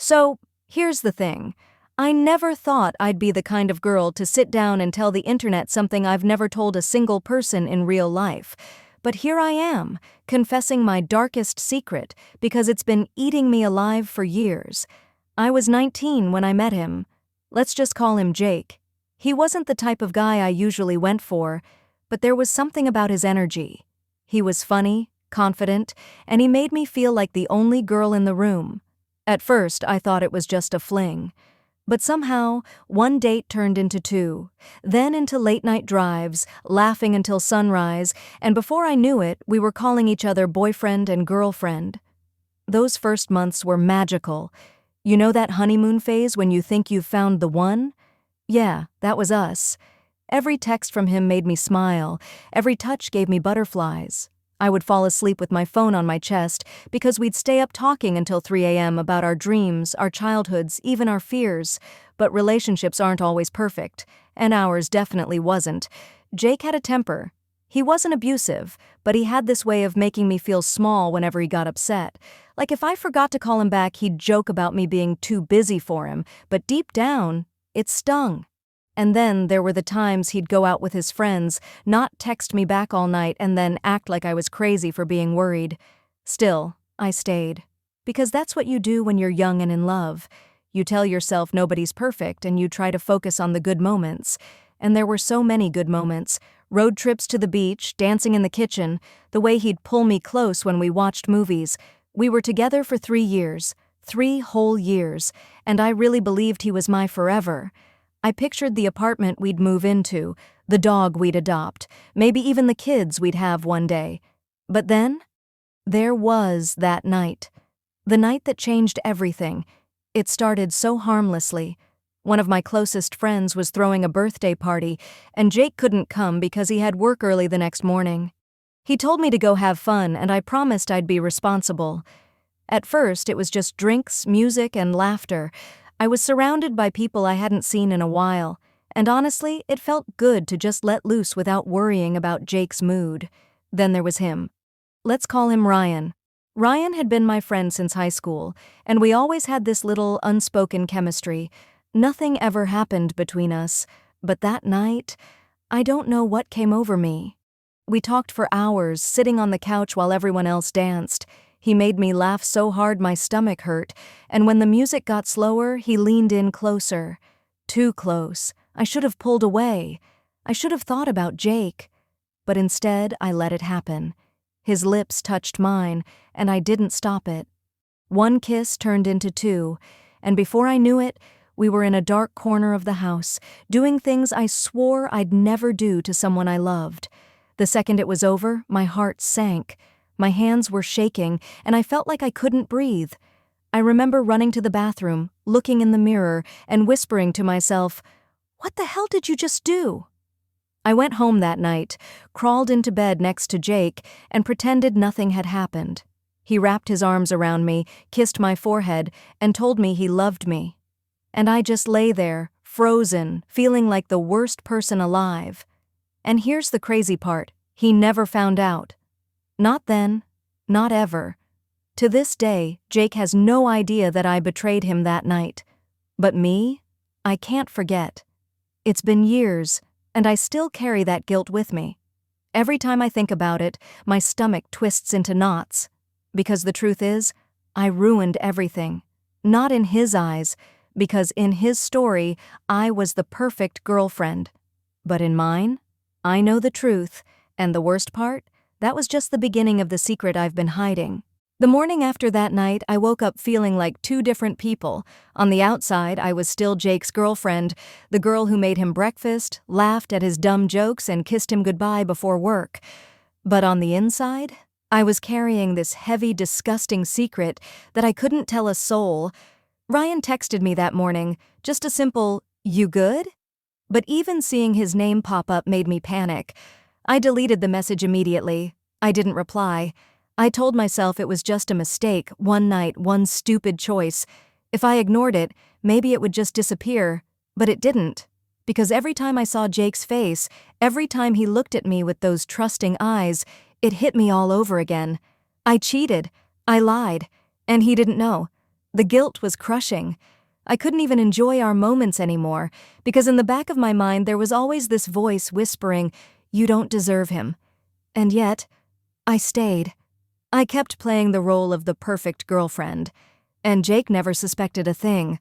So, here's the thing. I never thought I'd be the kind of girl to sit down and tell the internet something I've never told a single person in real life. But here I am, confessing my darkest secret because it's been eating me alive for years. I was 19 when I met him. Let's just call him Jake. He wasn't the type of guy I usually went for, but there was something about his energy. He was funny, confident, and he made me feel like the only girl in the room. At first, I thought it was just a fling. But somehow, one date turned into two, then into late-night drives, laughing until sunrise, and before I knew it, we were calling each other boyfriend and girlfriend. Those first months were magical. You know that honeymoon phase when you think you've found the one? Yeah, that was us. Every text from him made me smile. Every touch gave me butterflies. I would fall asleep with my phone on my chest because we'd stay up talking until 3 a.m. about our dreams, our childhoods, even our fears. But relationships aren't always perfect, and ours definitely wasn't. Jake had a temper. He wasn't abusive, but he had this way of making me feel small whenever he got upset. Like if I forgot to call him back, he'd joke about me being too busy for him, but deep down, it stung. And then there were the times he'd go out with his friends, not text me back all night, and then act like I was crazy for being worried. Still, I stayed. Because that's what you do when you're young and in love. You tell yourself nobody's perfect and you try to focus on the good moments. And there were so many good moments. Road trips to the beach, dancing in the kitchen, the way he'd pull me close when we watched movies. We were together for 3 years, 3 whole years, and I really believed he was my forever. I pictured the apartment we'd move into, the dog we'd adopt, maybe even the kids we'd have one day. But then, there was that night. The night that changed everything. It started so harmlessly. One of my closest friends was throwing a birthday party, and Jake couldn't come because he had work early the next morning. He told me to go have fun, and I promised I'd be responsible. At first, it was just drinks, music, and laughter. I was surrounded by people I hadn't seen in a while, and honestly, it felt good to just let loose without worrying about Jake's mood. Then there was him. Let's call him Ryan. Ryan had been my friend since high school, and we always had this little unspoken chemistry. Nothing ever happened between us, but that night, I don't know what came over me. We talked for hours, sitting on the couch while everyone else danced. He made me laugh so hard my stomach hurt, and when the music got slower, he leaned in closer. Too close. I should have pulled away. I should have thought about Jake. But instead, I let it happen. His lips touched mine, and I didn't stop it. One kiss turned into 2, and before I knew it, we were in a dark corner of the house, doing things I swore I'd never do to someone I loved. The second it was over, my heart sank. My hands were shaking, and I felt like I couldn't breathe. I remember running to the bathroom, looking in the mirror, and whispering to myself, "What the hell did you just do?" I went home that night, crawled into bed next to Jake, and pretended nothing had happened. He wrapped his arms around me, kissed my forehead, and told me he loved me. And I just lay there, frozen, feeling like the worst person alive. And here's the crazy part, he never found out. Not then, not ever. To this day, Jake has no idea that I betrayed him that night. But me? I can't forget. It's been years, and I still carry that guilt with me. Every time I think about it, my stomach twists into knots. Because the truth is, I ruined everything. Not in his eyes, because in his story, I was the perfect girlfriend. But in mine, I know the truth, and the worst part? That was just the beginning of the secret I've been hiding. The morning after that night, I woke up feeling like 2 different people. On the outside, I was still Jake's girlfriend, the girl who made him breakfast, laughed at his dumb jokes, and kissed him goodbye before work. But on the inside, I was carrying this heavy, disgusting secret that I couldn't tell a soul. Ryan texted me that morning, just a simple, "You good?" But even seeing his name pop up made me panic. I deleted the message immediately. I didn't reply. I told myself it was just a mistake, one night, one stupid choice. If I ignored it, maybe it would just disappear. But it didn't. Because every time I saw Jake's face, every time he looked at me with those trusting eyes, it hit me all over again. I cheated. I lied. And he didn't know. The guilt was crushing. I couldn't even enjoy our moments anymore, because in the back of my mind there was always this voice whispering, "You don't deserve him." And yet, I stayed. I kept playing the role of the perfect girlfriend, and Jake never suspected a thing.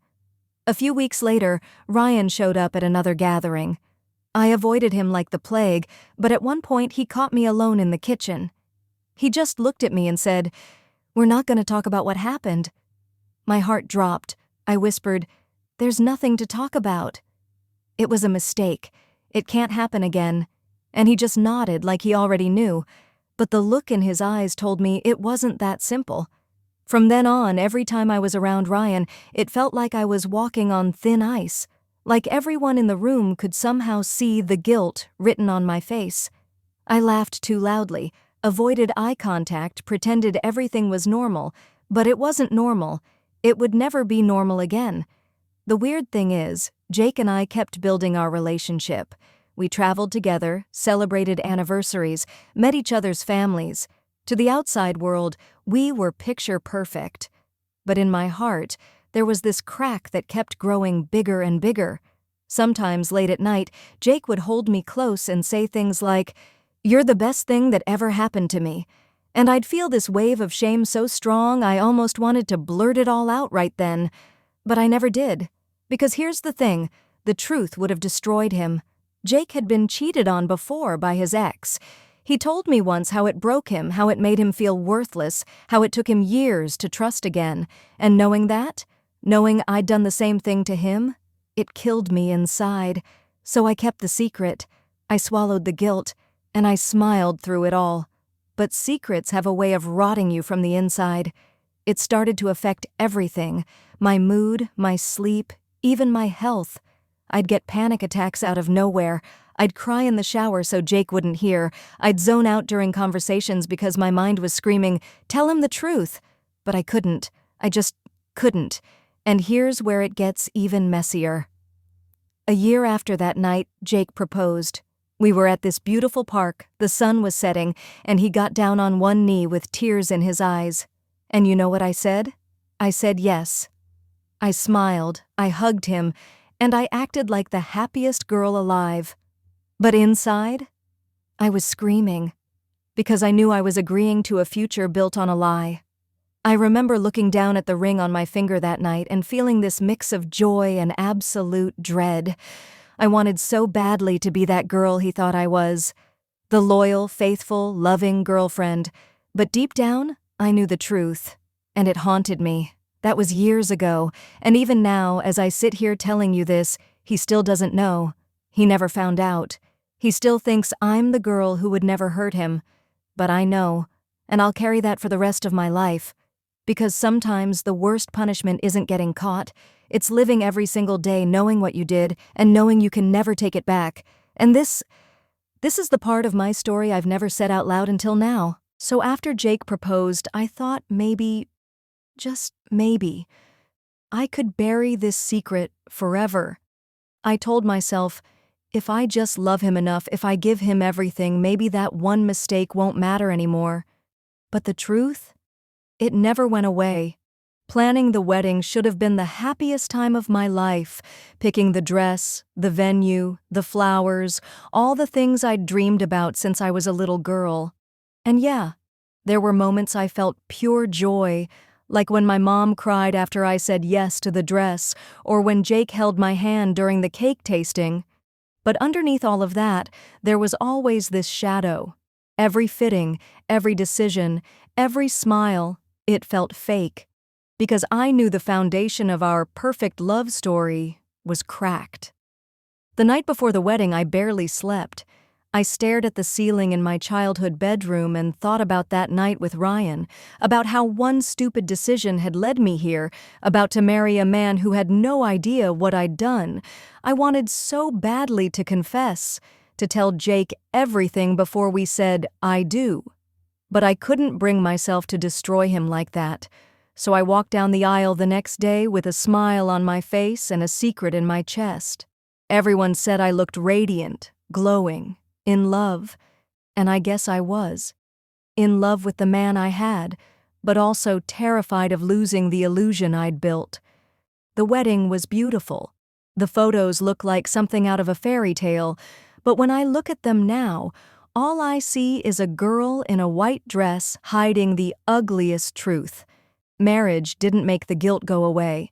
A few weeks later, Ryan showed up at another gathering. I avoided him like the plague, but at one point he caught me alone in the kitchen. He just looked at me and said, "We're not going to talk about what happened." My heart dropped. I whispered, "There's nothing to talk about." It was a mistake. It can't happen again. And he just nodded like he already knew, but the look in his eyes told me it wasn't that simple. From then on, every time I was around Ryan, it felt like I was walking on thin ice, like everyone in the room could somehow see the guilt written on my face. I laughed too loudly, avoided eye contact, pretended everything was normal, but it wasn't normal. It would never be normal again. The weird thing is, Jake and I kept building our relationship. We traveled together, celebrated anniversaries, met each other's families. To the outside world, we were picture perfect. But in my heart, there was this crack that kept growing bigger and bigger. Sometimes late at night, Jake would hold me close and say things like, "You're the best thing that ever happened to me." And I'd feel this wave of shame so strong I almost wanted to blurt it all out right then. But I never did. Because here's the thing, the truth would have destroyed him. Jake had been cheated on before by his ex. He told me once how it broke him, how it made him feel worthless, how it took him years to trust again. And knowing that, knowing I'd done the same thing to him, it killed me inside. So I kept the secret. I swallowed the guilt, and I smiled through it all. But secrets have a way of rotting you from the inside. It started to affect everything, my mood, my sleep, even my health. I'd get panic attacks out of nowhere. I'd cry in the shower so Jake wouldn't hear. I'd zone out during conversations because my mind was screaming, "Tell him the truth." But I couldn't. I just couldn't. And here's where it gets even messier. A year after that night, Jake proposed. We were at this beautiful park, the sun was setting, and he got down on one knee with tears in his eyes. And you know what I said? I said yes. I smiled, I hugged him, and I acted like the happiest girl alive. But inside, I was screaming, because I knew I was agreeing to a future built on a lie. I remember looking down at the ring on my finger that night and feeling this mix of joy and absolute dread. I wanted so badly to be that girl he thought I was, the loyal, faithful, loving girlfriend. But deep down, I knew the truth, and it haunted me. That was years ago, and even now, as I sit here telling you this, he still doesn't know. He never found out. He still thinks I'm the girl who would never hurt him. But I know, and I'll carry that for the rest of my life. Because sometimes the worst punishment isn't getting caught. It's living every single day knowing what you did and knowing you can never take it back. And this is the part of my story I've never said out loud until now. So after Jake proposed, I thought maybe, just maybe, I could bury this secret forever. I told myself, if I just love him enough, if I give him everything, maybe that one mistake won't matter anymore. But the truth? It never went away. Planning the wedding should have been the happiest time of my life, picking the dress, the venue, the flowers, all the things I'd dreamed about since I was a little girl. And yeah, there were moments I felt pure joy, like when my mom cried after I said yes to the dress, or when Jake held my hand during the cake tasting. But underneath all of that, there was always this shadow. Every fitting, every decision, every smile, it felt fake. Because I knew the foundation of our perfect love story was cracked. The night before the wedding, I barely slept. I stared at the ceiling in my childhood bedroom and thought about that night with Ryan, about how one stupid decision had led me here, about to marry a man who had no idea what I'd done. I wanted so badly to confess, to tell Jake everything before we said, "I do." But I couldn't bring myself to destroy him like that. So I walked down the aisle the next day with a smile on my face and a secret in my chest. Everyone said I looked radiant, glowing, in love, and I guess I was. In love with the man I had, but also terrified of losing the illusion I'd built. The wedding was beautiful. The photos look like something out of a fairy tale, but when I look at them now, all I see is a girl in a white dress hiding the ugliest truth. Marriage didn't make the guilt go away.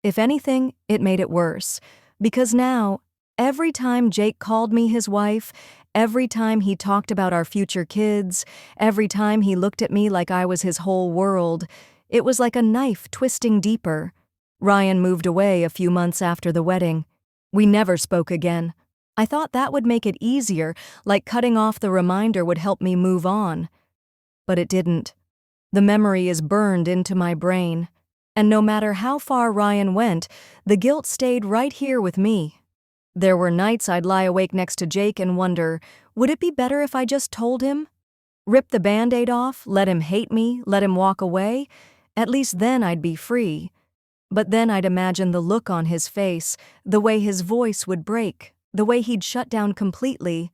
If anything, it made it worse. Because now, every time Jake called me his wife, every time he talked about our future kids, every time he looked at me like I was his whole world, it was like a knife twisting deeper. Ryan moved away a few months after the wedding. We never spoke again. I thought that would make it easier, like cutting off the reminder would help me move on. But it didn't. The memory is burned into my brain. And no matter how far Ryan went, the guilt stayed right here with me. There were nights I'd lie awake next to Jake and wonder, would it be better if I just told him? Rip the Band-Aid off, let him hate me, let him walk away? At least then I'd be free. But then I'd imagine the look on his face, the way his voice would break, the way he'd shut down completely,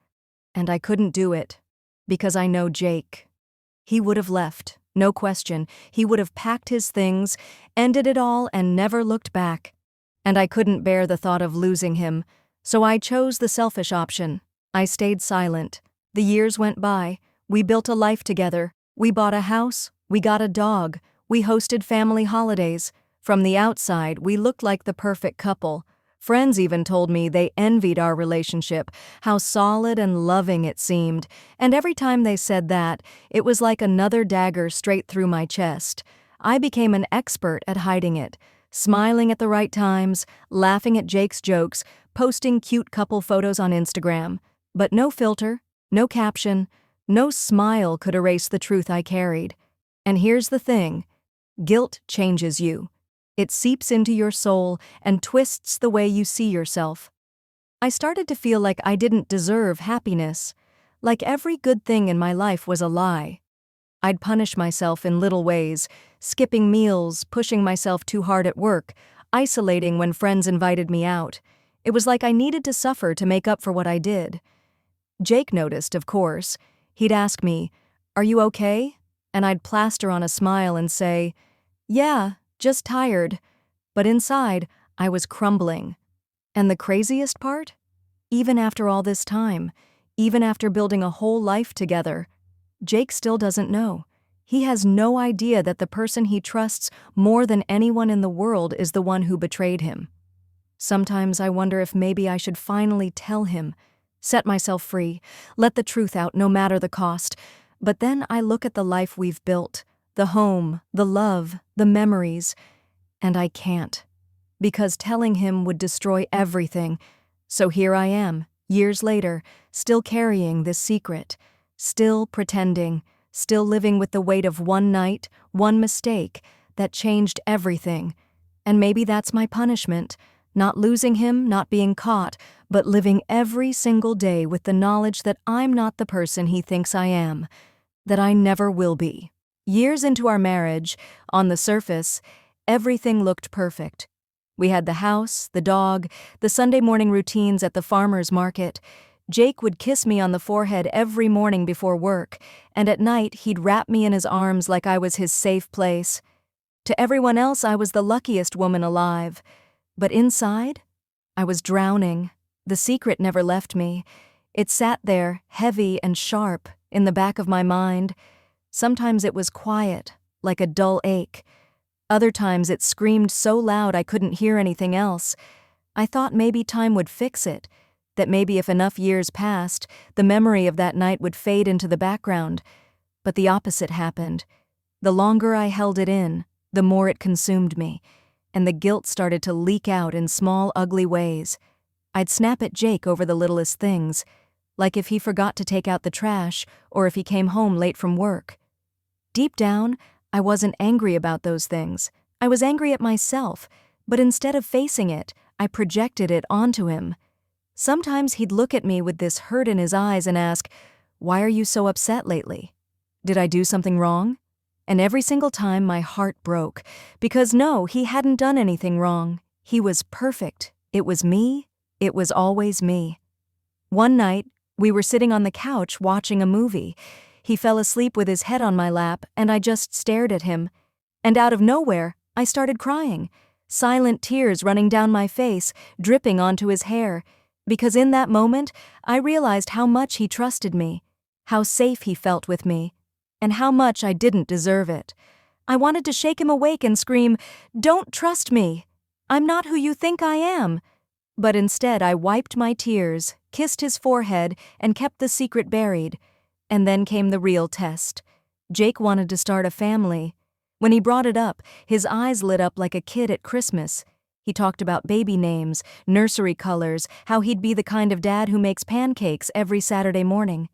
and I couldn't do it, because I know Jake. He would have left, no question. He would have packed his things, ended it all, and never looked back. And I couldn't bear the thought of losing him, so I chose the selfish option. I stayed silent. The years went by. We built a life together. We bought a house. We got a dog. We hosted family holidays. From the outside, we looked like the perfect couple. Friends even told me they envied our relationship, how solid and loving it seemed, and every time they said that, it was like another dagger straight through my chest. I became an expert at hiding it, smiling at the right times, laughing at Jake's jokes, posting cute couple photos on Instagram. But no filter, no caption, no smile could erase the truth I carried. And here's the thing: guilt changes you. It seeps into your soul and twists the way you see yourself. I started to feel like I didn't deserve happiness, like every good thing in my life was a lie. I'd punish myself in little ways, skipping meals, pushing myself too hard at work, isolating when friends invited me out. It was like I needed to suffer to make up for what I did. Jake noticed, of course. He'd ask me, "Are you okay?" And I'd plaster on a smile and say, "Yeah, just tired." But inside, I was crumbling. And the craziest part? Even after all this time, even after building a whole life together, Jake still doesn't know. He has no idea that the person he trusts more than anyone in the world is the one who betrayed him. Sometimes I wonder if maybe I should finally tell him, set myself free, let the truth out no matter the cost. But then I look at the life we've built, the home, the love, the memories, and I can't. Because telling him would destroy everything. So here I am, years later, still carrying this secret, still pretending, still living with the weight of one night, one mistake that changed everything. And maybe that's my punishment, not losing him, not being caught, but living every single day with the knowledge that I'm not the person he thinks I am, that I never will be. Years into our marriage, on the surface, everything looked perfect. We had the house, the dog, the Sunday morning routines at the farmer's market. Jake would kiss me on the forehead every morning before work, and at night he'd wrap me in his arms like I was his safe place. To everyone else, I was the luckiest woman alive. But inside, I was drowning. The secret never left me. It sat there, heavy and sharp, in the back of my mind. Sometimes it was quiet, like a dull ache. Other times it screamed so loud I couldn't hear anything else. I thought maybe time would fix it, that maybe if enough years passed, the memory of that night would fade into the background. But the opposite happened. The longer I held it in, the more it consumed me, and the guilt started to leak out in small, ugly ways. I'd snap at Jake over the littlest things, like if he forgot to take out the trash or if he came home late from work. Deep down, I wasn't angry about those things. I was angry at myself, but instead of facing it, I projected it onto him. Sometimes he'd look at me with this hurt in his eyes and ask, "Why are you so upset lately? Did I do something wrong?" And every single time my heart broke, because no, he hadn't done anything wrong. He was perfect. It was me. It was always me. One night, we were sitting on the couch watching a movie. He fell asleep with his head on my lap, and I just stared at him. And out of nowhere, I started crying, silent tears running down my face, dripping onto his hair, because in that moment, I realized how much he trusted me, how safe he felt with me, and how much I didn't deserve it. I wanted to shake him awake and scream, "Don't trust me! I'm not who you think I am!" But instead I wiped my tears, kissed his forehead, and kept the secret buried. And then came the real test. Jake wanted to start a family. When he brought it up, his eyes lit up like a kid at Christmas. He talked about baby names, nursery colors, how he'd be the kind of dad who makes pancakes every Saturday morning.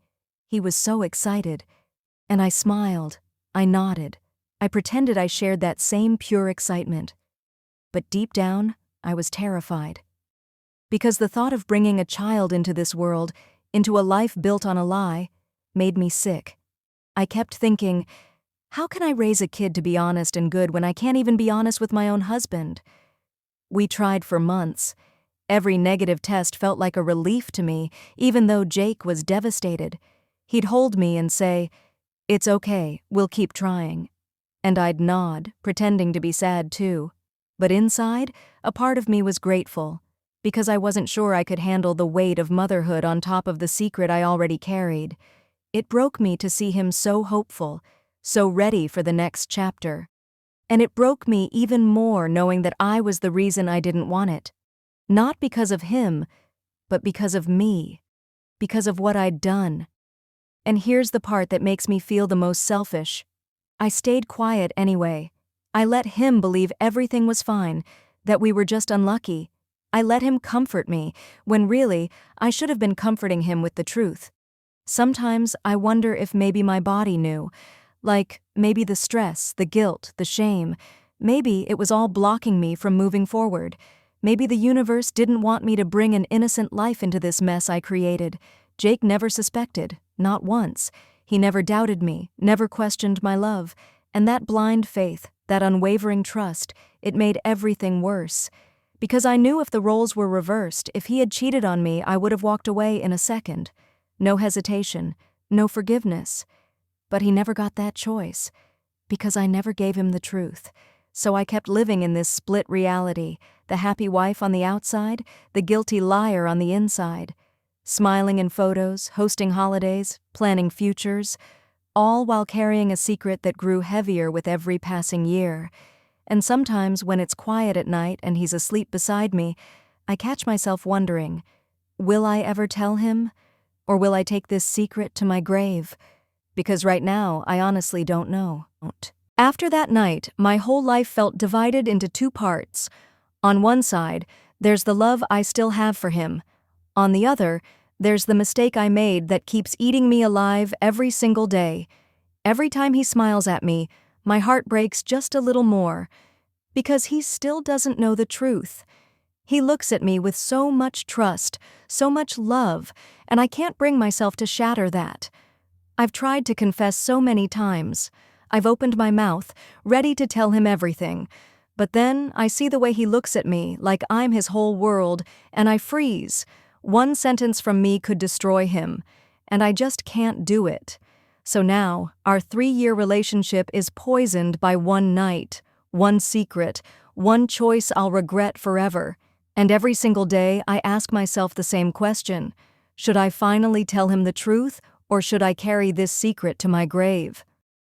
He was so excited. And I smiled. I nodded. I pretended I shared that same pure excitement. But deep down, I was terrified. Because the thought of bringing a child into this world, into a life built on a lie, made me sick. I kept thinking, how can I raise a kid to be honest and good when I can't even be honest with my own husband? We tried for months. Every negative test felt like a relief to me, even though Jake was devastated. He'd hold me and say, "It's okay, we'll keep trying." And I'd nod, pretending to be sad too. But inside, a part of me was grateful, because I wasn't sure I could handle the weight of motherhood on top of the secret I already carried. It broke me to see him so hopeful, so ready for the next chapter. And it broke me even more knowing that I was the reason I didn't want it. Not because of him, but because of me. Because of what I'd done. And here's the part that makes me feel the most selfish. I stayed quiet anyway. I let him believe everything was fine, that we were just unlucky. I let him comfort me, when really, I should have been comforting him with the truth. Sometimes I wonder if maybe my body knew. Like, maybe the stress, the guilt, the shame. Maybe it was all blocking me from moving forward. Maybe the universe didn't want me to bring an innocent life into this mess I created. Jake never suspected, not once. He never doubted me, never questioned my love. And that blind faith, that unwavering trust, it made everything worse. Because I knew if the roles were reversed, if he had cheated on me, I would have walked away in a second. No hesitation, no forgiveness. But he never got that choice, because I never gave him the truth. So I kept living in this split reality, the happy wife on the outside, the guilty liar on the inside. Smiling in photos, hosting holidays, planning futures, all while carrying a secret that grew heavier with every passing year. And sometimes when it's quiet at night and he's asleep beside me, I catch myself wondering, will I ever tell him? Or will I take this secret to my grave? Because right now, I honestly don't know. After that night, my whole life felt divided into two parts. On one side, there's the love I still have for him. On the other, there's the mistake I made that keeps eating me alive every single day. Every time he smiles at me, my heart breaks just a little more. Because he still doesn't know the truth. He looks at me with so much trust, so much love, and I can't bring myself to shatter that. I've tried to confess so many times. I've opened my mouth, ready to tell him everything. But then I see the way he looks at me, like I'm his whole world, and I freeze. One sentence from me could destroy him, and I just can't do it. So now, our 3-year relationship is poisoned by one night, one secret, one choice I'll regret forever. And every single day, I ask myself the same question. Should I finally tell him the truth, or should I carry this secret to my grave?